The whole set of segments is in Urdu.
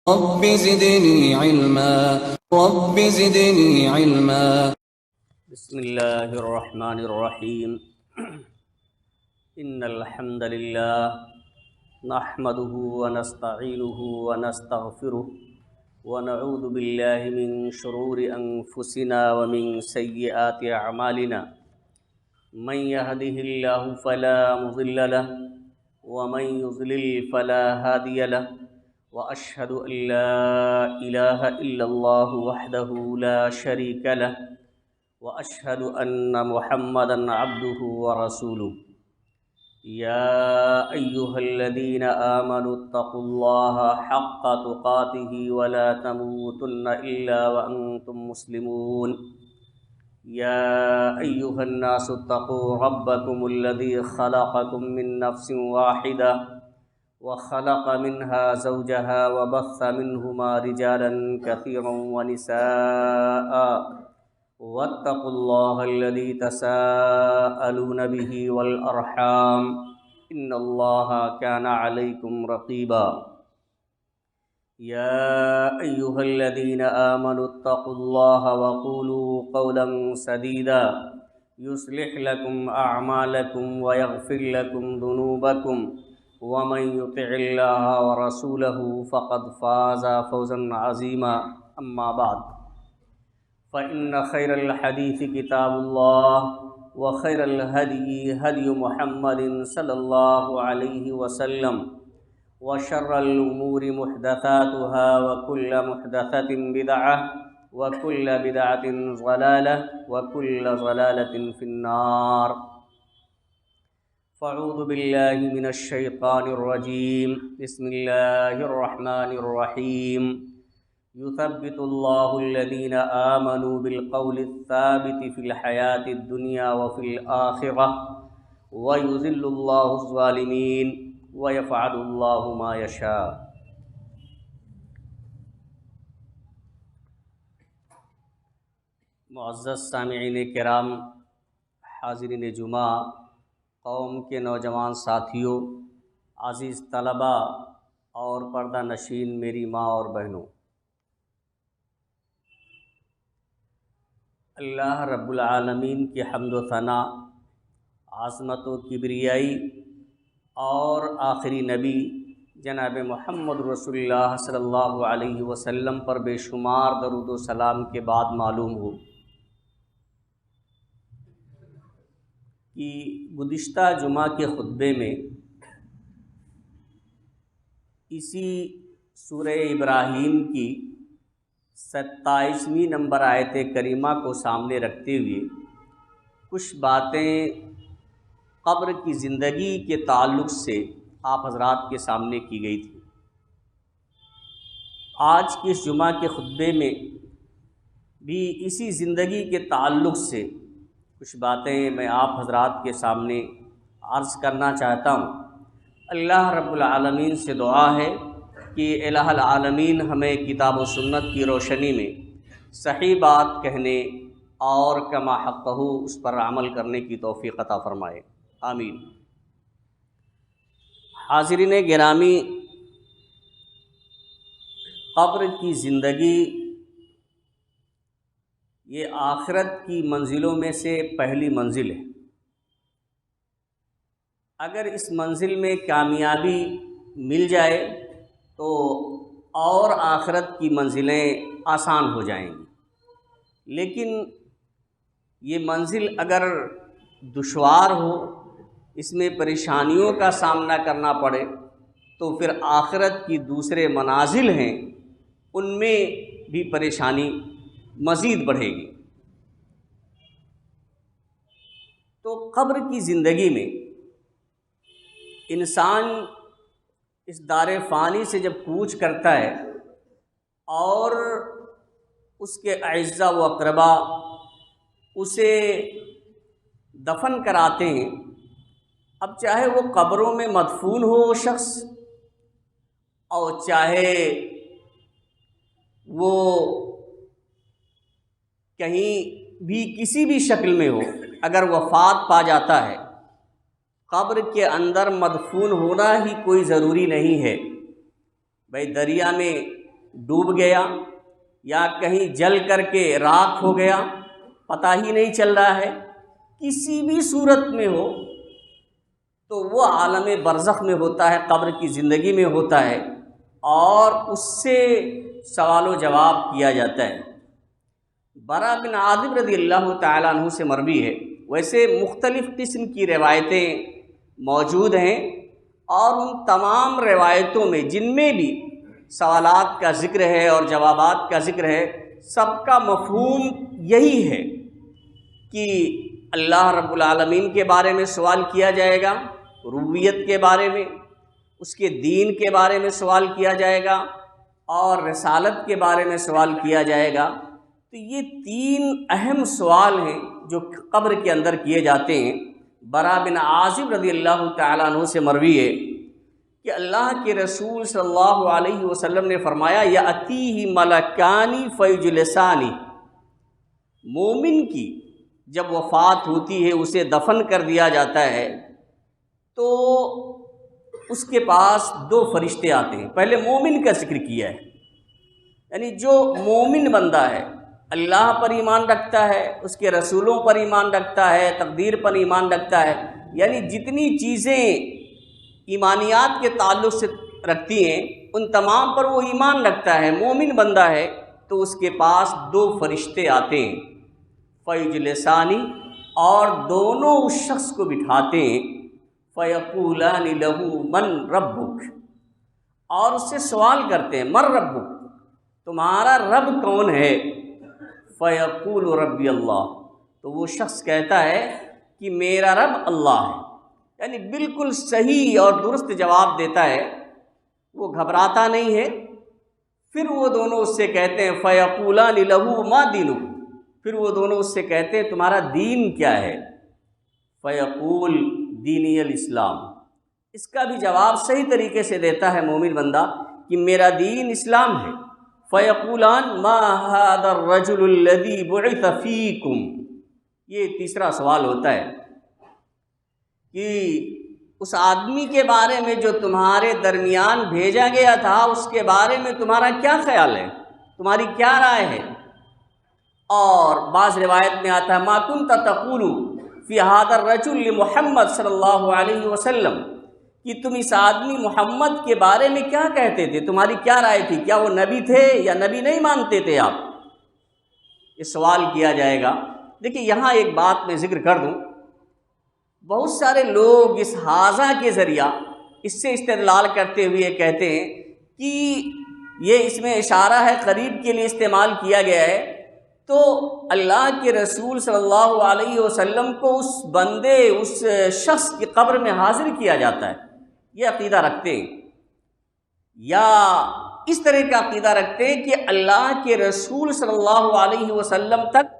رب زدني علما رب زدني علما بسم الله الرحمن الرحيم إن الحمد لله نحمده ونستعينه ونستغفره ونعوذ بالله من شرور أنفسنا ومن سيئات أعمالنا من يهده الله فلا مضل له ومن يضلل فلا هادي له وأشهد أن لا إله إلا الله وحده لا شريك له وأشهد أن محمدًا عبده ورسوله يا أيها الذين آمنوا اتقوا الله حق تقاته ولا تموتن إلا وأنتم مسلمون يا أيها الناس اتقوا ربكم الذي خلقكم من نفس واحدة وخلق منها زوجها وبث منهما رجالا كثيرا ونساء واتقوا الله الذي تساءلون به والأرحام إن الله كان عليكم رقيبا يا أيها الذين آمنوا اتقوا الله وقولوا قولا سديدا يصلح لكم أعمالكم ويغفر لكم ذنوبكم ومن يطع الله ورسوله فقد فاز فوزا عظيما أما بعد فإن خير الحديث كتاب الله وخير الهدي هدي محمد صلى الله عليه وسلم وشر الأمور محدثاتها وكل محدثة بدعة وكل بدعة ضلالة وكل ضلالة في النار فأعوذ بالله من الشيطان الرجيم بسم الله الرحمن الرحيم يثبت الله الذين آمنوا بالقول الثابت في الحياة الدنيا وفي الآخرة ويذل الله الظالمين ويفعل الله ما يشاء. معزز سامعین کرام، حاضرین جمعہ، قوم کے نوجوان ساتھیوں، عزیز طلباء اور پردہ نشین میری ماں اور بہنوں، اللہ رب العالمین کی حمد و ثنا، عظمت و کبریائی اور آخری نبی جناب محمد رسول اللہ صلی اللہ علیہ وسلم پر بے شمار درود و سلام کے بعد معلوم ہو کہ گزشتہ جمعہ کے خطبے میں اسی سورہ ابراہیم کی 27ویں نمبر آیت کریمہ کو سامنے رکھتے ہوئے کچھ باتیں قبر کی زندگی کے تعلق سے آپ حضرات کے سامنے کی گئی تھی۔ آج کے اس جمعہ کے خطبے میں بھی اسی زندگی کے تعلق سے کچھ باتیں میں آپ حضرات کے سامنے عرض کرنا چاہتا ہوں۔ اللہ رب العالمین سے دعا ہے کہ الہ العالمین ہمیں کتاب و سنت کی روشنی میں صحیح بات کہنے اور کما حقہ اس پر عمل کرنے کی توفیق عطا فرمائے، آمین۔ حاضرین گرامی، قبر کی زندگی یہ آخرت کی منزلوں میں سے پہلی منزل ہے۔ اگر اس منزل میں کامیابی مل جائے تو اور آخرت کی منزلیں آسان ہو جائیں گی، لیکن یہ منزل اگر دشوار ہو، اس میں پریشانیوں کا سامنا کرنا پڑے، تو پھر آخرت کی دوسرے منازل ہیں ان میں بھی پریشانی مزید بڑھے گی۔ تو قبر کی زندگی میں انسان اس دار فانی سے جب کوچ کرتا ہے اور اس کے اعزاء و اقربا اسے دفن کراتے ہیں، اب چاہے وہ قبروں میں مدفون ہو وہ شخص، اور چاہے وہ کہیں بھی کسی بھی شکل میں ہو، اگر وفات پا جاتا ہے قبر کے اندر مدفون ہونا ہی کوئی ضروری نہیں ہے۔ بھائی دریا میں ڈوب گیا یا کہیں جل کر کے راکھ ہو گیا، پتہ ہی نہیں چل رہا ہے، کسی بھی صورت میں ہو تو وہ عالم برزخ میں ہوتا ہے، قبر کی زندگی میں ہوتا ہے، اور اس سے سوال و جواب کیا جاتا ہے۔ برا بن عازب رضی اللہ تعالیٰ عنہ سے مروی ہے۔ ویسے مختلف قسم کی روایتیں موجود ہیں، اور ان تمام روایتوں میں جن میں بھی سوالات کا ذکر ہے اور جوابات کا ذکر ہے، سب کا مفہوم یہی ہے کہ اللہ رب العالمین کے بارے میں سوال کیا جائے گا، ربوبیت کے بارے میں، اس کے دین کے بارے میں سوال کیا جائے گا، اور رسالت کے بارے میں سوال کیا جائے گا۔ تو یہ تین اہم سوال ہیں جو قبر کے اندر کیے جاتے ہیں۔ برا بن عازب رضی اللہ تعالیٰ عنہ سے مروی ہے کہ اللہ کے رسول صلی اللہ علیہ وسلم نے فرمایا، یأتیہ ملکانی فیجلسانی، مومن کی جب وفات ہوتی ہے، اسے دفن کر دیا جاتا ہے، تو اس کے پاس دو فرشتے آتے ہیں۔ پہلے مومن کا ذکر کیا ہے، یعنی جو مومن بندہ ہے، اللہ پر ایمان رکھتا ہے، اس کے رسولوں پر ایمان رکھتا ہے، تقدیر پر ایمان رکھتا ہے، یعنی جتنی چیزیں ایمانیات کے تعلق سے رکھتی ہیں ان تمام پر وہ ایمان رکھتا ہے، مومن بندہ ہے، تو اس کے پاس دو فرشتے آتے ہیں، فیجلسانی، اور دونوں اس شخص کو بٹھاتے ہیں، فیقولان لہ من ربک، اور اس سے سوال کرتے ہیں، من ربک، تمہارا رب کون ہے؟ فیقول ربی اللہ، تو وہ شخص کہتا ہے کہ میرا رب اللہ ہے، یعنی بالکل صحیح اور درست جواب دیتا ہے، وہ گھبراتا نہیں ہے۔ پھر وہ دونوں اس سے کہتے ہیں، فیقولان لہ ما دینک، پھر وہ دونوں اس سے کہتے ہیں تمہارا دین کیا ہے؟ فیقول دینی الاسلام، اس کا بھی جواب صحیح طریقے سے دیتا ہے مومن بندہ کہ میرا دین اسلام ہے۔ فیقولان ما ھذا الرجل الذی بعث فیکم، یہ تیسرا سوال ہوتا ہے کہ اس آدمی کے بارے میں جو تمہارے درمیان بھیجا گیا تھا، اس کے بارے میں تمہارا کیا خیال ہے، تمہاری کیا رائے ہے؟ اور بعض روایت میں آتا ہے، ما کنت تقول فی ھذا الرجل لمحمد صلی اللہ علیہ وسلم، کہ تم اس آدمی محمد کے بارے میں کیا کہتے تھے، تمہاری کیا رائے تھی، کیا وہ نبی تھے یا نبی نہیں مانتے تھے آپ؟ یہ سوال کیا جائے گا۔ دیکھیں یہاں ایک بات میں ذکر کر دوں، بہت سارے لوگ اس ھذا کے ذریعہ اس سے استدلال کرتے ہوئے کہتے ہیں کہ یہ اس میں اشارہ ہے، قریب کے لیے استعمال کیا گیا ہے، تو اللہ کے رسول صلی اللہ علیہ وسلم کو اس بندے، اس شخص کی قبر میں حاضر کیا جاتا ہے، یہ عقیدہ رکھتے ہیں، یا اس طرح کا عقیدہ رکھتے ہیں کہ اللہ کے رسول صلی اللہ علیہ وسلم تک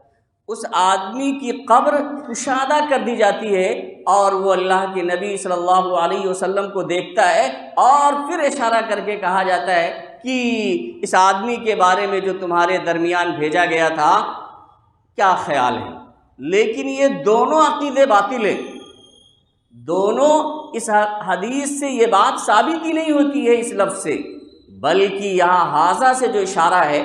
اس آدمی کی قبر کشادہ کر دی جاتی ہے، اور وہ اللہ کے نبی صلی اللہ علیہ وسلم کو دیکھتا ہے، اور پھر اشارہ کر کے کہا جاتا ہے کہ اس آدمی کے بارے میں جو تمہارے درمیان بھیجا گیا تھا کیا خیال ہے۔ لیکن یہ دونوں عقیدے باطل ہیں، دونوں اس حدیث سے یہ بات ثابت ہی نہیں ہوتی ہے اس لفظ سے، بلکہ یہاں ھذا سے جو اشارہ ہے،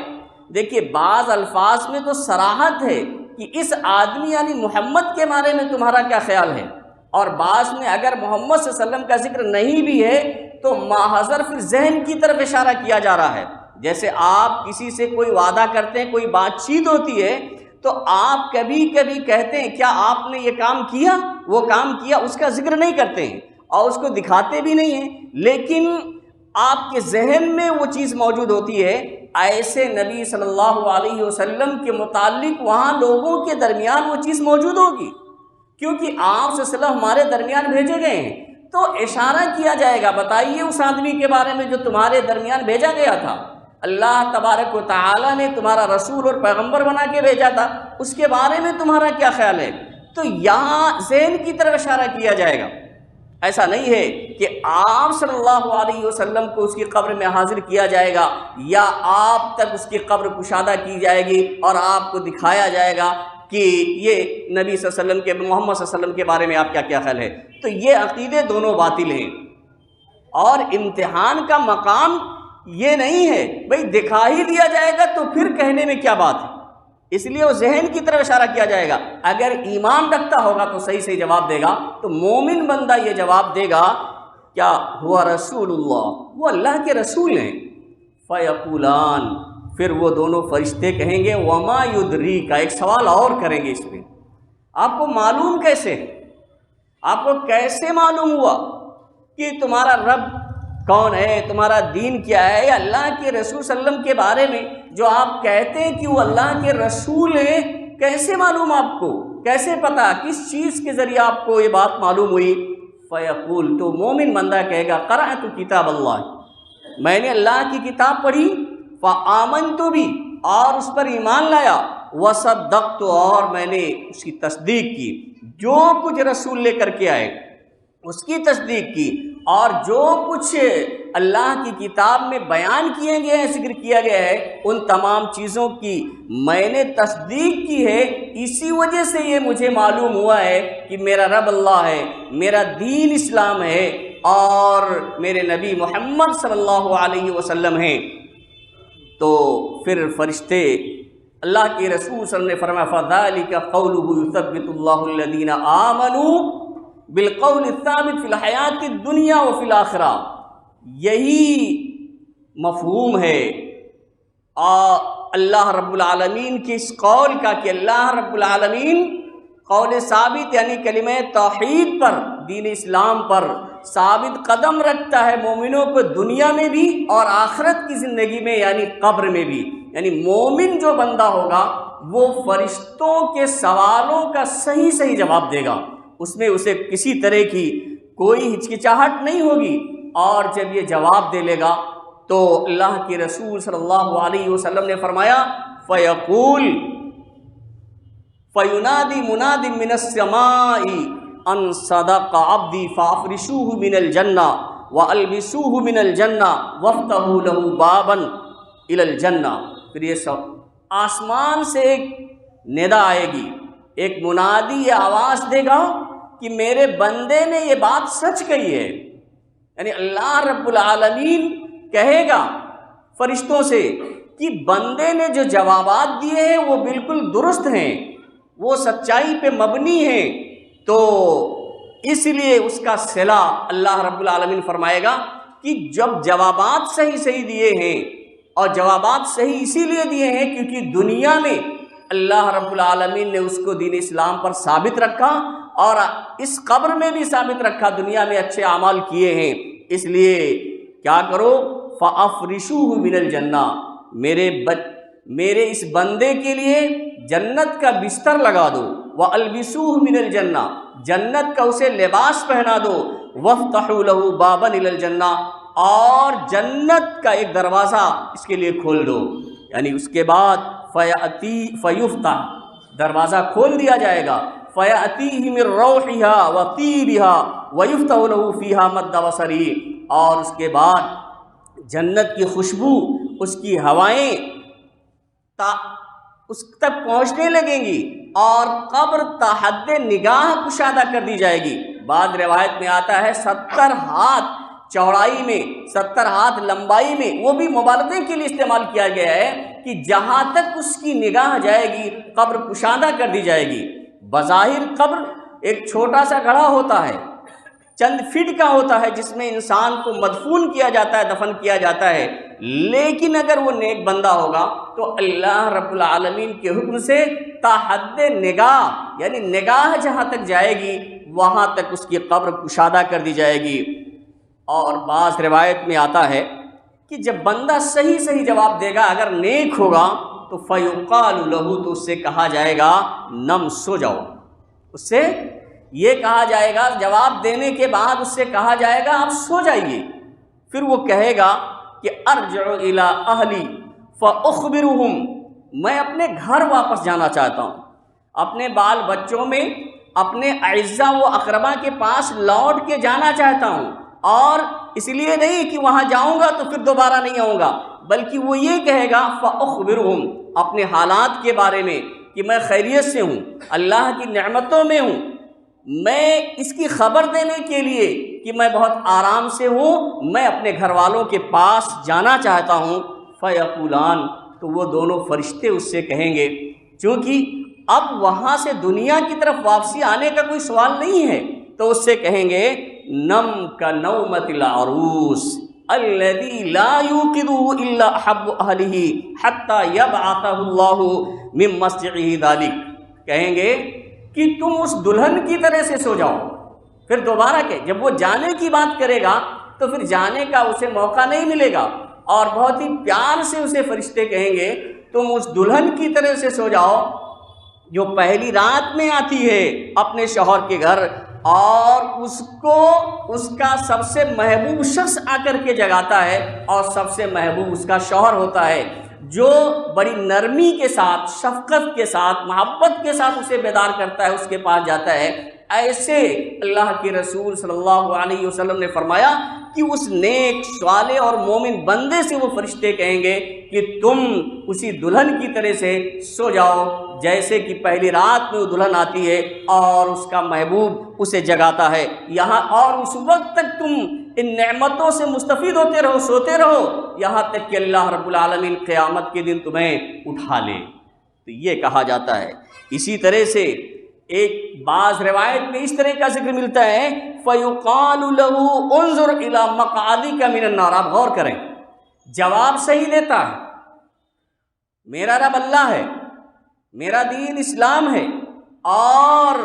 دیکھیے بعض الفاظ میں تو صراحت ہے کہ اس آدمی یعنی محمد کے بارے میں تمہارا کیا خیال ہے، اور بعض میں اگر محمد صلی اللہ علیہ وسلم کا ذکر نہیں بھی ہے تو ماحضر پھر ذہن کی طرف اشارہ کیا جا رہا ہے۔ جیسے آپ کسی سے کوئی وعدہ کرتے ہیں، کوئی بات چیت ہوتی ہے، تو آپ کبھی کبھی کہتے ہیں کیا آپ نے یہ کام کیا، وہ کام کیا، اس کا ذکر نہیں کرتے ہیں اور اس کو دکھاتے بھی نہیں ہیں، لیکن آپ کے ذہن میں وہ چیز موجود ہوتی ہے۔ ایسے نبی صلی اللہ علیہ وسلم کے متعلق وہاں لوگوں کے درمیان وہ چیز موجود ہوگی، کیونکہ آپ صلی اللہ علیہ وسلم ہمارے درمیان بھیجے گئے ہیں، تو اشارہ کیا جائے گا، بتائیے اس آدمی کے بارے میں جو تمہارے درمیان بھیجا گیا تھا، اللہ تبارک و تعالی نے تمہارا رسول اور پیغمبر بنا کے بھیجا تھا، اس کے بارے میں تمہارا کیا خیال ہے؟ تو یہاں ذہن کی طرف اشارہ کیا جائے گا۔ ایسا نہیں ہے کہ آپ صلی اللہ علیہ وسلم کو اس کی قبر میں حاضر کیا جائے گا، یا آپ تک اس کی قبر کشادہ کی جائے گی اور آپ کو دکھایا جائے گا کہ یہ نبی صلی اللہ علیہ وسلم کے، محمد صلی اللہ علیہ وسلم کے بارے میں آپ کا کیا خیال ہے۔ تو یہ عقیدے دونوں باطل ہیں، اور امتحان کا مقام یہ نہیں ہے بھئی، دکھا ہی دیا جائے گا تو پھر کہنے میں کیا بات ہے، اس لیے وہ ذہن کی طرف اشارہ کیا جائے گا۔ اگر ایمان رکھتا ہوگا تو صحیح صحیح جواب دے گا، تو مومن بندہ یہ جواب دے گا کیا، ہوا رسول اللہ، وہ اللہ کے رسول ہیں۔ فیقولان، پھر وہ دونوں فرشتے کہیں گے وما یدریک، ایک سوال اور کریں گے اس میں، آپ کو معلوم کیسے، آپ کو کیسے معلوم ہوا کہ تمہارا رب کون ہے، تمہارا دین کیا ہے، یا اللہ کے رسول صلی اللہ علیہ وسلم کے بارے میں جو آپ کہتے ہیں کہ وہ اللہ کے رسول ہیں، کیسے معلوم آپ کو، کیسے پتا، کس چیز کے ذریعے آپ کو یہ بات معلوم ہوئی؟ فیقول، تو مومن بندہ کہے گا قرأت کتاب اللہ، میں نے اللہ کی کتاب پڑھی، فآمنت بھی، اور اس پر ایمان لایا، وصدقت، اور میں نے اس کی تصدیق کی، جو کچھ رسول لے کر کے آئے اس کی تصدیق کی، اور جو کچھ اللہ کی کتاب میں بیان کیے گئے ہیں، ذکر کیا گیا ہے، ان تمام چیزوں کی میں نے تصدیق کی ہے۔ اسی وجہ سے یہ مجھے معلوم ہوا ہے کہ میرا رب اللہ ہے، میرا دین اسلام ہے، اور میرے نبی محمد صلی اللہ علیہ وسلم ہیں۔ تو پھر فرشتے اللہ کے رسول صلی اللہ علیہ وسلم نے فرمایا فَذَلِكَ قَوْلُهُ يُثَبِّتُ اللَّهُ الَّذِينَ آمَنُوا بالقول الثابت فی الحیات الدنیا وفی الآخرہ، یہی مفہوم ہے اللہ رب العالمین کے اس قول کا کہ اللہ رب العالمین قول ثابت یعنی کلمہ توحید پر، دین اسلام پر ثابت قدم رکھتا ہے مومنوں کو دنیا میں بھی اور آخرت کی زندگی میں یعنی قبر میں بھی۔ یعنی مومن جو بندہ ہوگا وہ فرشتوں کے سوالوں کا صحیح صحیح جواب دے گا، اس میں اسے کسی طرح کی کوئی ہچکچاہٹ نہیں ہوگی، اور جب یہ جواب دے لے گا تو اللہ کے رسول صلی اللہ علیہ وسلم نے فرمایا فیقول فینادی مناد من السماء ان صدق عبدی فافرشوہ من الجنہ والبسوہ من الجنہ وافتحوا لہ بابا الی الجنہ۔ پھر یہ آسمان سے ایک ندا آئے گی، ایک منادی یہ آواز دے گا کہ میرے بندے نے یہ بات سچ کہی ہے، یعنی اللہ رب العالمین کہے گا فرشتوں سے کہ بندے نے جو جوابات دیے ہیں وہ بالکل درست ہیں، وہ سچائی پہ مبنی ہیں، تو اس لیے اس کا صلہ اللہ رب العالمین فرمائے گا کہ جب جوابات صحیح صحیح دیے ہیں، اور جوابات صحیح اسی لیے دیے ہیں کیونکہ دنیا میں اللہ رب العالمین نے اس کو دین اسلام پر ثابت رکھا، اور اس قبر میں بھی ثابت رکھا، دنیا میں اچھے اعمال کیے ہیں، اس لیے کیا کرو فَأَفْرِشُوهُ مِنَ الْجَنَّةِ، میرے اس بندے کے لیے جنت کا بستر لگا دو، وَأَلْبِسُوهُ مِنَ الْجَنَّةِ، جنت کا اسے لباس پہنا دو، وَافْتَحُوا لَهُ بَابًا إِلَى الْجَنَّةِ، اور جنت کا ایک دروازہ اس کے لیے کھول دو، یعنی اس کے بعد فیفتح، دروازہ کھول دیا جائے گا، فیأتیہ من روحہا وطیبہا ویفتح لہ فیہا مد بصرہ، اور اس کے بعد جنت کی خوشبو، اس کی ہوائیں اس تک پہنچنے لگیں گی، اور قبر تا حد نگاہ کشادہ کر دی جائے گی۔ بعض روایت میں آتا ہے 70 ہاتھ چوڑائی میں، 70 ہاتھ لمبائی میں، وہ بھی مبالغے کے لیے استعمال کیا گیا ہے کہ جہاں تک اس کی نگاہ جائے گی قبر کشادہ کر دی جائے گی۔ بظاہر قبر ایک چھوٹا سا گڑھا ہوتا ہے، چند فٹ کا ہوتا ہے، جس میں انسان کو مدفون کیا جاتا ہے، دفن کیا جاتا ہے، لیکن اگر وہ نیک بندہ ہوگا تو اللہ رب العالمین کے حکم سے تا حد نگاہ یعنی نگاہ جہاں تک جائے گی وہاں تک اس کی قبر کشادہ کر دی جائے گی۔ اور بعض روایت میں آتا ہے کہ جب بندہ صحیح صحیح جواب دے گا، اگر نیک ہوگا تو فیقال لہ، تو اس سے کہا جائے گا نم، سو جاؤ، اس سے یہ کہا جائے گا، جواب دینے کے بعد اس سے کہا جائے گا آپ سو جائیے۔ پھر وہ کہے گا کہ ارجع الی اہلی فاخبرہم، میں اپنے گھر واپس جانا چاہتا ہوں، اپنے بال بچوں میں، اپنے اعزاء و اقربا کے پاس لوٹ کے جانا چاہتا ہوں، اور اس لیے نہیں کہ وہاں جاؤں گا تو پھر دوبارہ نہیں آؤں گا، بلکہ وہ یہ کہے گا فاخبرہم، اپنے حالات کے بارے میں کہ میں خیریت سے ہوں، اللہ کی نعمتوں میں ہوں، میں اس کی خبر دینے کے لیے کہ میں بہت آرام سے ہوں، میں اپنے گھر والوں کے پاس جانا چاہتا ہوں۔ فیقولان، تو وہ دونوں فرشتے اس سے کہیں گے، چونکہ اب وہاں سے دنیا کی طرف واپسی آنے کا کوئی سوال نہیں ہے، تو اس سے کہیں گے نم کا نومت العروس الذی لا یوقظہ الا احب اہلہ حتی یبعثہ اللہ من مسجعہ ذلک، کہیں گے کہ تم اس دلہن کی طرح سے سو جاؤ۔ پھر دوبارہ کہ جب وہ جانے کی بات کرے گا تو پھر جانے کا اسے موقع نہیں ملے گا، اور بہت ہی پیار سے اسے فرشتے کہیں گے تم اس دلہن کی طرح سے سو جاؤ جو پہلی رات میں آتی ہے اپنے شوہر کے گھر، اور اس کو اس کا سب سے محبوب شخص آ کر کے جگاتا ہے، اور سب سے محبوب اس کا شوہر ہوتا ہے، جو بڑی نرمی کے ساتھ، شفقت کے ساتھ، محبت کے ساتھ اسے بیدار کرتا ہے، اس کے پاس جاتا ہے۔ ایسے اللہ کے رسول صلی اللہ علیہ وسلم نے فرمایا کہ اس نیک صالح اور مومن بندے سے وہ فرشتے کہیں گے کہ تم اسی دلہن کی طرح سے سو جاؤ جیسے کہ پہلی رات میں وہ دلہن آتی ہے اور اس کا محبوب اسے جگاتا ہے یہاں، اور اس وقت تک تم ان نعمتوں سے مستفید ہوتے رہو، سوتے رہو، یہاں تک کہ اللہ رب العالمین قیامت کے دن تمہیں اٹھا لے۔ تو یہ کہا جاتا ہے۔ اسی طرح سے ایک بعض روایت میں اس طرح کا ذکر ملتا ہے فَيُقَالُ لَهُ انظُرْ إِلَى مَقْعَدِكَ مِنَ النَّارِ۔ آپ غور کریں، جواب صحیح دیتا ہے، میرا رب اللہ ہے، میرا دین اسلام ہے، اور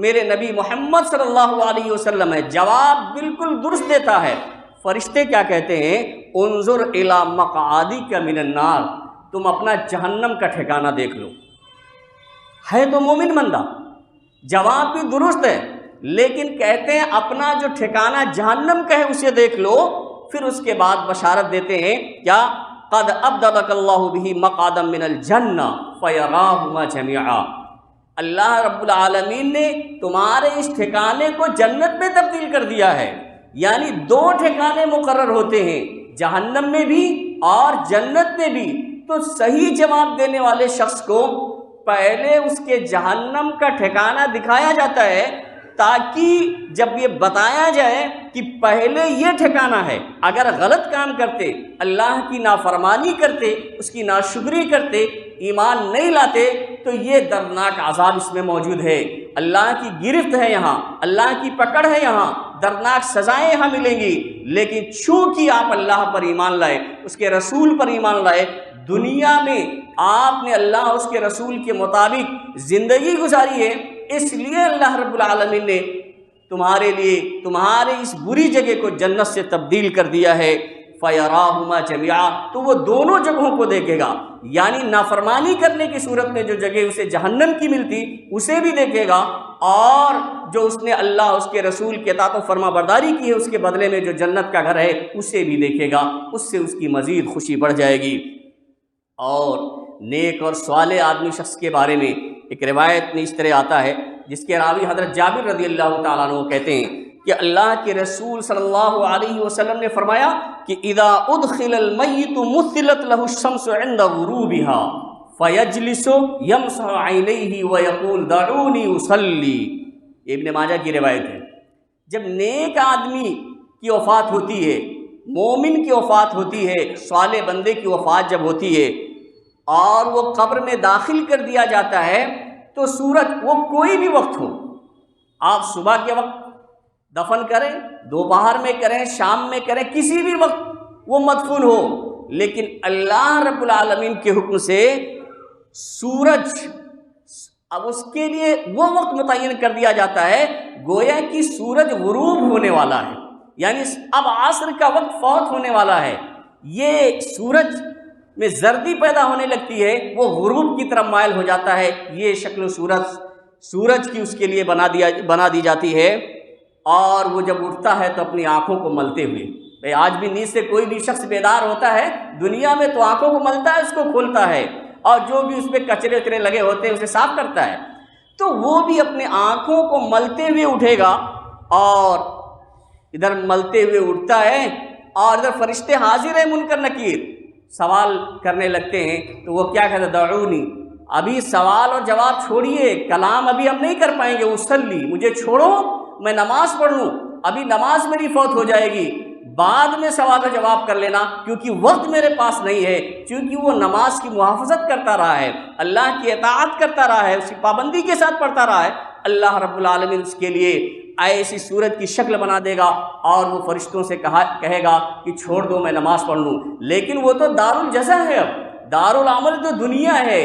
میرے نبی محمد صلی اللہ علیہ وسلم ہے، جواب بالکل درست دیتا ہے۔ فرشتے کیا کہتے ہیں؟ انظر الی مقعدک من النار، تم اپنا جہنم کا ٹھکانہ دیکھ لو۔ ہے تو مومن بندہ، جواب بھی درست ہے، لیکن کہتے ہیں اپنا جو ٹھکانہ جہنم کا ہے اسے دیکھ لو۔ پھر اس کے بعد بشارت دیتے ہیں کیا؟ قد ابدلک اللہ بہ مقعدا من الجنہ فیراہما جمیعا، اللہ رب العالمین نے تمہارے اس ٹھکانے کو جنت میں تبدیل کر دیا ہے۔ یعنی دو ٹھکانے مقرر ہوتے ہیں، جہنم میں بھی اور جنت میں بھی۔ تو صحیح جواب دینے والے شخص کو پہلے اس کے جہنم کا ٹھکانہ دکھایا جاتا ہے، تاکہ جب یہ بتایا جائے کہ پہلے یہ ٹھکانہ ہے، اگر غلط کام کرتے، اللہ کی نافرمانی کرتے، اس کی ناشکری کرتے، ایمان نہیں لاتے، تو یہ دردناک عذاب اس میں موجود ہے، اللہ کی گرفت ہے یہاں، اللہ کی پکڑ ہے یہاں، دردناک سزائیں یہاں ملیں گی۔ لیکن چونکہ آپ اللہ پر ایمان لائے، اس کے رسول پر ایمان لائے، دنیا میں آپ نے اللہ اور اس کے رسول کے مطابق زندگی گزاری ہے، اس لیے اللہ رب العالمین نے تمہارے لیے تمہارے اس بری جگہ کو جنت سے تبدیل کر دیا ہے۔ فَيَرَاهُمَا جَمِيعًا، تو وہ دونوں جگہوں کو دیکھے گا، یعنی نافرمانی کرنے کی صورت میں جو جگہ اسے جہنم کی ملتی اسے بھی دیکھے گا، اور جو اس نے اللہ اس کے رسول کے اطاعت و فرما برداری کی ہے اس کے بدلے میں جو جنت کا گھر ہے اسے بھی دیکھے گا، اس سے اس کی مزید خوشی بڑھ جائے گی۔ اور نیک اور صالح آدمی شخص کے بارے میں ایک روایت میں اس طرح آتا ہے، جس کے راوی حضرت جابر رضی اللہ تعالیٰ عنہ کہتے ہیں کہ اللہ کے رسول صلی اللہ علیہ وسلم نے فرمایا کہ اذا ادخل المیت مثلت له الشمس عند غروبها فیجلس یمسح عینیہ ویقول دعونی اصلی۔ ابن ماجہ کی روایت ہے، جب نیک آدمی کی وفات ہوتی ہے، مومن کی وفات ہوتی ہے، صالح بندے کی وفات جب ہوتی ہے اور وہ قبر میں داخل کر دیا جاتا ہے، تو سورج وہ کوئی بھی وقت ہو، آپ صبح کے وقت دفن کریں، دوپہر میں کریں، شام میں کریں، کسی بھی وقت وہ مدفون ہو، لیکن اللہ رب العالمین کے حکم سے سورج اب اس کے لیے وہ وقت متعین کر دیا جاتا ہے گویا کہ سورج غروب ہونے والا ہے، یعنی اب عصر کا وقت فوت ہونے والا ہے، یہ سورج میں زردی پیدا ہونے لگتی ہے، وہ غروب کی طرف مائل ہو جاتا ہے، یہ شکل سورج کی اس کے لیے بنا دی جاتی ہے، اور وہ جب اٹھتا ہے تو اپنی آنکھوں کو ملتے ہوئے، بھائی آج بھی نیند سے کوئی بھی شخص بیدار ہوتا ہے دنیا میں تو آنکھوں کو ملتا ہے، اس کو کھولتا ہے، اور جو بھی اس پہ کچرے وچرے لگے ہوتے ہیں اسے صاف کرتا ہے، تو وہ بھی اپنے آنکھوں کو ملتے ہوئے اٹھے گا، اور ادھر ملتے ہوئے اٹھتا ہے، اور ادھر فرشتے حاضر ہیں منکر نکیر سوال کرنے لگتے ہیں، تو وہ کیا کہتا ہے؟ دعونی، ابھی سوال اور جواب چھوڑیے، کلام ابھی ہم نہیں کر پائیں گے، اصلی، مجھے چھوڑو میں نماز پڑھ لوں۔ ابھی نماز میری فوت ہو جائے گی، بعد میں سوال و جواب کر لینا، کیونکہ وقت میرے پاس نہیں ہے، چونکہ وہ نماز کی محافظت کرتا رہا ہے، اللہ کی اطاعت کرتا رہا ہے، اس کی پابندی کے ساتھ پڑھتا رہا ہے، اللہ رب العالمین اس کے لیے ایسی صورت کی شکل بنا دے گا اور وہ فرشتوں سے کہے گا کہ چھوڑ دو، میں نماز پڑھ لوں۔ لیکن وہ تو دارالجزا ہے، اب دارالعمل تو دنیا ہے،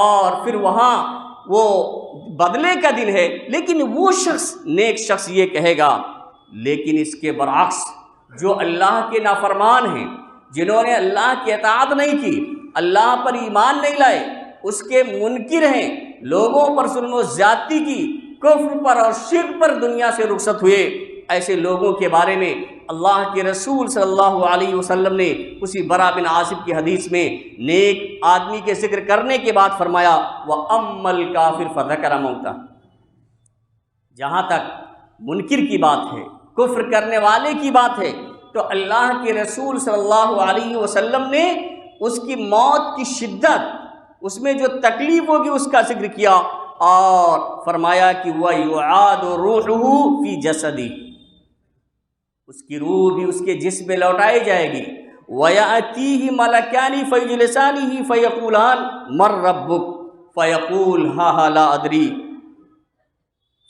اور پھر وہاں وہ بدلے کا دن ہے۔ لیکن وہ شخص، نیک شخص یہ کہے گا، لیکن اس کے برعکس جو اللہ کے نافرمان ہیں، جنہوں نے اللہ کی اطاعت نہیں کی، اللہ پر ایمان نہیں لائے، اس کے منکر ہیں، لوگوں پر ظلم و زیادتی کی، کفر پر اور شرک پر دنیا سے رخصت ہوئے، ایسے لوگوں کے بارے میں اللہ کے رسول صلی اللہ علیہ وسلم نے اسی برا بن عازب کی حدیث میں نیک آدمی کے ذکر کرنے کے بعد فرمایا وَأَمَّا الْكَافِرُ فَذَكَرَ مَوْتَهُ۔ جہاں تک منکر کی بات ہے، کفر کرنے والے کی بات ہے، تو اللہ کے رسول صلی اللہ علیہ وسلم نے اس کی موت کی شدت، اس میں جو تکلیف ہوگی اس کا ذکر کیا، اور فرمایا کہ وَيُعَادُ رُوحُهُ فِي جَسَدِهِ، اس کی روح بھی اس کے جسم میں لوٹائی جائے گی۔ وَيَأْتِيهِ مَلَكَانِ فَيُجْلِسَانِهِ فَيَقُولَانِ مَن رَّبُّكَ فَيَقُولُ هَا هَا لَا أَدْرِي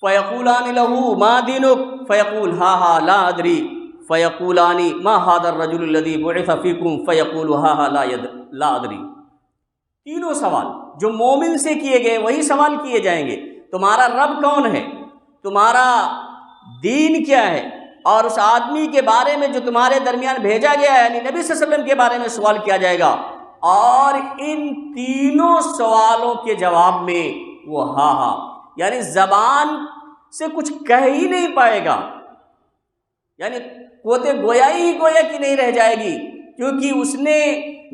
فَيَقُولَانِ لَهُ مَا دِينُكَ فَيَقُولُ هَا هَا لَا أَدْرِي فَيَقُولَانِ مَا هَذَا الرَّجُلُ الَّذِي بُعِثَ فِيكُمْ فَيَقُولُ هَا هَا لَا أَدْرِي۔ تینوں سوال جو مومن سے کیے گئے وہی سوال کیے جائیں گے، تمہارا رب کون ہے، تمہارا دین کیا ہے، اور اس آدمی کے بارے میں جو تمہارے درمیان بھیجا گیا ہے، یعنی نبی صلی اللہ علیہ وسلم کے بارے میں سوال کیا جائے گا، اور ان تینوں سوالوں کے جواب میں وہ ہاں ہاں، یعنی زبان سے کچھ کہہ ہی نہیں پائے گا، یعنی قوت گویائی ہی گویا کی نہیں رہ جائے گی، کیونکہ اس نے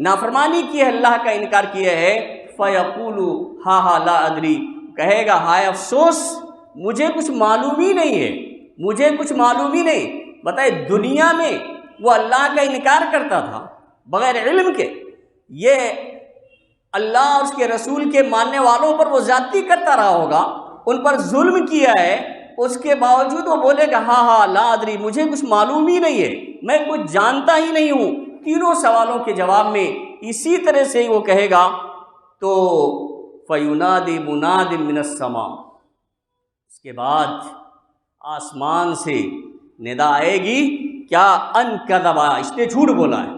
نافرمانی کی ہے، اللہ کا انکار کیا ہے۔ فَيَقُولُ ہَا ہَا لَا أَدْرِي، کہے گا ہائے افسوس، مجھے کچھ معلوم ہی نہیں ہے، مجھے کچھ معلوم ہی نہیں۔ بتائے دنیا میں وہ اللہ کا انکار کرتا تھا بغیر علم کے، یہ اللہ اور اس کے رسول کے ماننے والوں پر وہ زیادتی کرتا رہا ہوگا، ان پر ظلم کیا ہے، اس کے باوجود وہ بولے گا ہاں ہاں لا ادری، مجھے کچھ معلوم ہی نہیں ہے، میں کچھ جانتا ہی نہیں ہوں۔ تینوں سوالوں کے جواب میں اسی طرح سے وہ کہے گا تو فَيُنَادِي مُنَادٍ مِّنَ السَّمَاءِ، اس کے بعد آسمان سے ندا آئے گی، کیا ان کذبا، اس نے جھوٹ بولا ہے،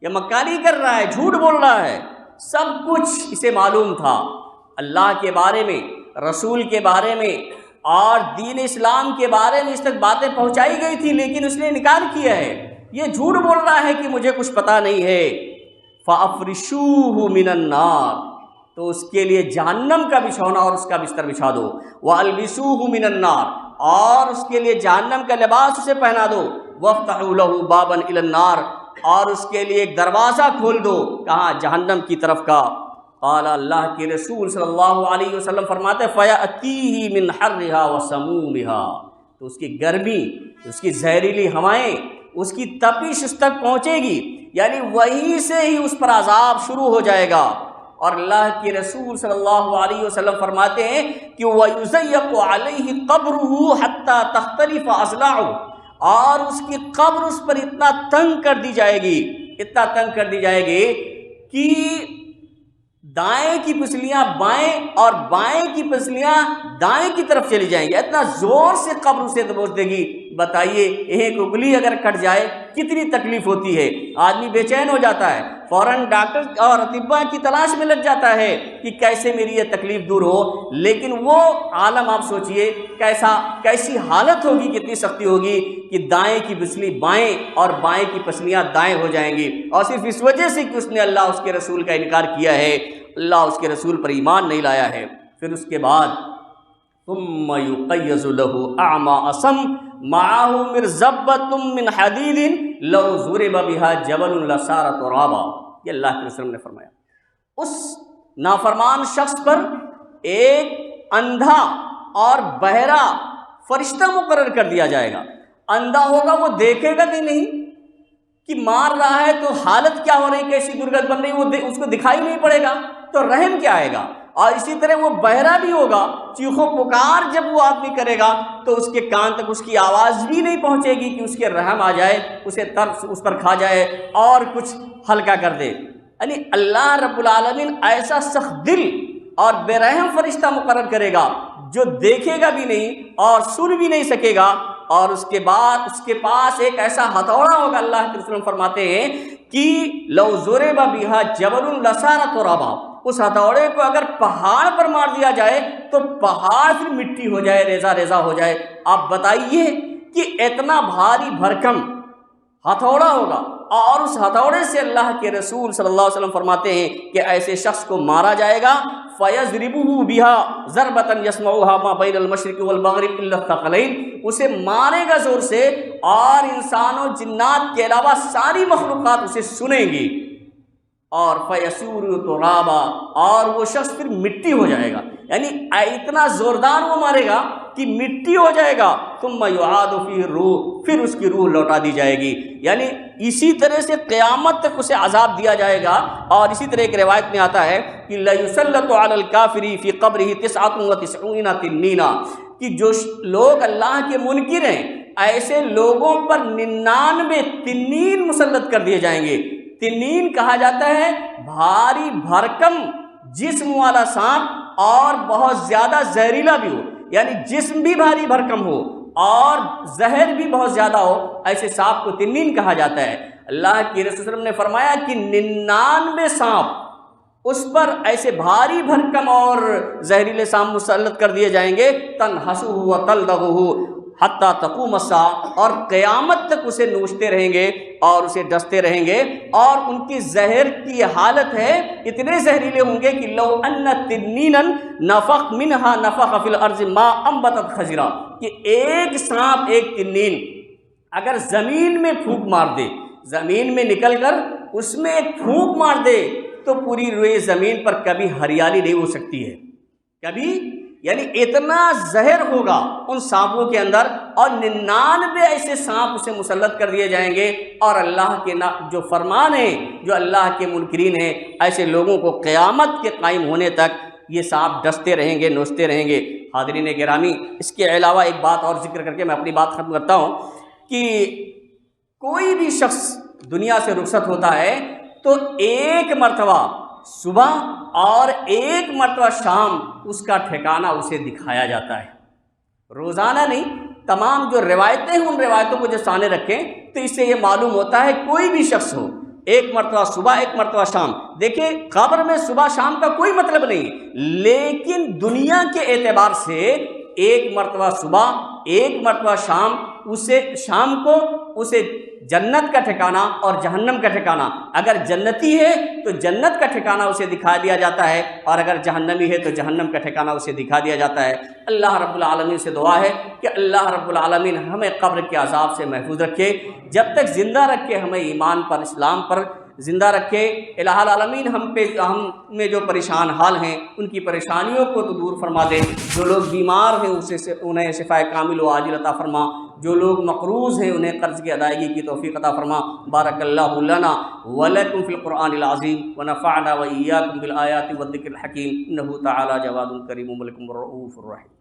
یہ مکاری کر رہا ہے، جھوٹ بول رہا ہے، سب کچھ اسے معلوم تھا، اللہ کے بارے میں، رسول کے بارے میں اور دین اسلام کے بارے میں اس تک باتیں پہنچائی گئی تھی، لیکن اس نے انکار کیا ہے، یہ جھوٹ بول رہا ہے کہ مجھے کچھ پتہ نہیں ہے۔ فَأَفْرِشُوهُ مِنَ النَّارِ، تو اس کے لیے جہنم کا بچھونا اور اس کا بستر بچھا دو۔ وَأَلْبِسُوهُ مِنَ النَّارِ، اور اس کے لیے جہنم کا لباس اسے پہنا دو۔ وَافْتَحُوا لَهُ بَابًا إِلَى النَّارِ، اور اس کے لیے ایک دروازہ کھول دو، کہاں؟ جہنم کی طرف کا۔ قال، اللہ کے رسول صلی اللہ علیہ وسلم فرماتے فَيَأْتِيهِ مِنْ حَرِّهَا وَسَمُومِهَا، تو اس کی گرمی، اس کی زہریلی ہوائیں، اس کی تپش اس تک پہنچے گی، یعنی وہیں سے ہی اس پر عذاب شروع ہو جائے گا۔ اور اللہ کے رسول صلی اللہ علیہ وسلم فرماتے ہیں کہ وَيُزَيَّقُ عَلَيْهِ قَبْرُهُ حَتَّى تَخْتَلِفَ أَضْلَاعُهُ، اور اس کی قبر اس پر اتنا تنگ کر دی جائے گی، اتنا تنگ کر دی جائے گی کہ دائیں کی پسلیاں بائیں اور بائیں کی پسلیاں دائیں کی طرف چلی جائیں گی، اتنا زور سے قبر اسے دبوچ دے گی۔ بتائیے ایک انگلی اگر کٹ جائے کتنی تکلیف ہوتی ہے، آدمی بے چین ہو جاتا ہے، فوراً ڈاکٹر اور اطباء کی تلاش میں لگ جاتا ہے کہ کیسے میری یہ تکلیف دور ہو، لیکن وہ عالم آپ سوچئے کیسی حالت ہوگی، کتنی سختی ہوگی کہ دائیں کی پسلی بائیں اور بائیں کی پسلیاں دائیں ہو جائیں گی، اور صرف اس وجہ سے کہ اس نے اللہ اس کے رسول کا انکار کیا ہے، اللہ اس کے رسول پر ایمان نہیں لایا ہے۔ پھر اس کے بعد ثم يقيض له اعمى اصم معه مرزبة من حديد لو ضرب بها جبل لصار ترابا، یہ اللہ کے رسول نے فرمایا اس نافرمان شخص پر ایک اندھا اور بہرا فرشتہ مقرر کر دیا جائے گا۔ اندھا ہوگا، وہ دیکھے گا کہ نہیں کہ مار رہا ہے تو حالت کیا ہو رہی، کیسی درگت بن رہی، وہ اس کو دکھائی نہیں پڑے گا، تو رحم کیا آئے گا۔ اور اسی طرح وہ بہرا بھی ہوگا، چیخو پکار جب وہ آدمی کرے گا تو اس کے کان تک اس کی آواز بھی نہیں پہنچے گی کہ اس کے رحم آ جائے، اسے ترس اس پر کھا جائے اور کچھ ہلکا کر دے۔ یعنی اللہ رب العالمین ایسا سخت دل اور بے رحم فرشتہ مقرر کرے گا جو دیکھے گا بھی نہیں اور سن بھی نہیں سکے گا، اور اس کے بعد اس کے پاس ایک ایسا ہتھوڑا ہوگا، اللہ کے رسول فرماتے ہیں کہ لو ضرب بہا جبل لصار ترابا، اس ہتھوڑے کو اگر پہاڑ پر مار دیا جائے تو پہاڑ پھر مٹی ہو جائے، ریزہ ریزہ ہو جائے۔ آپ بتائیے کہ اتنا بھاری بھرکم ہتھوڑا ہوگا، اور اس ہتھوڑے سے اللہ کے رسول صلی اللہ علیہ وسلم فرماتے ہیں کہ ایسے شخص کو مارا جائے گا، فَيَضْرِبُهُ بِهَا ضَرْبَةً يَسْمَعُهَا مَا بَيْنَ الْمَشْرِقِ وَالْمَغْرِبِ إِلَّا الثَّقَلَيْنِ، اسے مارے گا زور سے اور انسان و جنات کے علاوہ ساری مخلوقات اسے سنیں گی، اور فَيَسُورُ تُرَابًا، اور وہ شخص پھر مٹی ہو جائے گا، یعنی اتنا زوردار وہ مارے گا کہ مٹی ہو جائے گا۔ ثُمَّ يُعَادُ فِيهِ الرُّوحُ، پھر اس کی روح لوٹا دی جائے گی۔ یعنی اسی طرح سے قیامت تک اسے عذاب دیا جائے گا۔ اور اسی طرح ایک روایت میں آتا ہے کہ لَيُسَلَّطُ عَلَى الْكَافِرِ فِي قَبْرِهِ 99 تنین، کہ جو لوگ اللہ کے منکر ہیں ایسے لوگوں پر 99 تنین مسلط کر دیے جائیں گے۔ تنین کہا جاتا ہے بھاری بھرکم جسم والا سانپ اور بہت زیادہ زہریلا بھی ہو، یعنی جسم بھی بھاری بھرکم ہو اور زہر بھی بہت زیادہ ہو، ایسے سانپ کو تنین کہا جاتا ہے۔ اللہ کے رسول صلی اللہ علیہ وسلم نے فرمایا کہ 99 سانپ اس پر ایسے بھاری بھرکم اور زہریلے سانپ مسلط کر دیے جائیں گے، تنحسوہ وتلدغہ حتی تقوم الساعہ، اور قیامت تک اسے نوچتے رہیں گے اور اسے ڈستے رہیں گے، اور ان کی زہر کی حالت ہے اتنے زہریلے ہوں گے کہ لو ان تنینا نفخ منہا نفخ فی الارض ما انبتت خضرا، کہ ایک سانپ ایک تنین اگر زمین میں پھونک مار دے، زمین میں نکل کر اس میں ایک پھونک مار دے تو پوری روئے زمین پر کبھی ہریالی نہیں ہو سکتی ہے کبھی، یعنی اتنا زہر ہوگا ان سانپوں کے اندر، اور 99 ایسے سانپ اسے مسلط کر دیے جائیں گے، اور اللہ کے جو فرمان ہیں، جو اللہ کے منکرین ہیں، ایسے لوگوں کو قیامت کے قائم ہونے تک یہ سانپ ڈستے رہیں گے، نوچتے رہیں گے۔ حاضرین گرامی، اس کے علاوہ ایک بات اور ذکر کر کے میں اپنی بات ختم کرتا ہوں کہ کوئی بھی شخص دنیا سے رخصت ہوتا ہے تو ایک مرتبہ صبح اور ایک مرتبہ شام اس کا ٹھکانہ اسے دکھایا جاتا ہے، روزانہ نہیں۔ تمام جو روایتیں ہیں ان روایتوں کو جو سامنے رکھیں تو اس سے یہ معلوم ہوتا ہے کوئی بھی شخص ہو، ایک مرتبہ صبح ایک مرتبہ شام۔ دیکھیں قبر میں صبح شام کا کوئی مطلب نہیں، لیکن دنیا کے اعتبار سے ایک مرتبہ صبح ایک مرتبہ شام، اسے شام کو اسے جنت کا ٹھکانہ اور جہنم کا ٹھکانہ، اگر جنتی ہے تو جنت کا ٹھکانہ اسے دکھا دیا جاتا ہے، اور اگر جہنمی ہے تو جہنم کا ٹھکانہ اسے دکھا دیا جاتا ہے۔ اللہ رب العالمین سے دعا ہے کہ اللہ رب العالمین ہمیں قبر کے عذاب سے محفوظ رکھے، جب تک زندہ رکھے ہمیں ایمان پر اسلام پر زندہ رکھے۔ الہ العالمین ہم میں جو پریشان حال ہیں ان کی پریشانیوں کو تو دور فرما دے، جو لوگ بیمار ہیں انہیں شفاء کامل و عاجل عطا فرما، جو لوگ مقروض ہیں انہیں قرض کی ادائیگی کی توفیق عطا فرما۔ بارک اللہ لنا ولکم فی القرآن العظیم ونفعنا وإیاکم بالآیات والذکر الحکیم، انہ تعالی جواد کریم ملک رؤوف الرحیم۔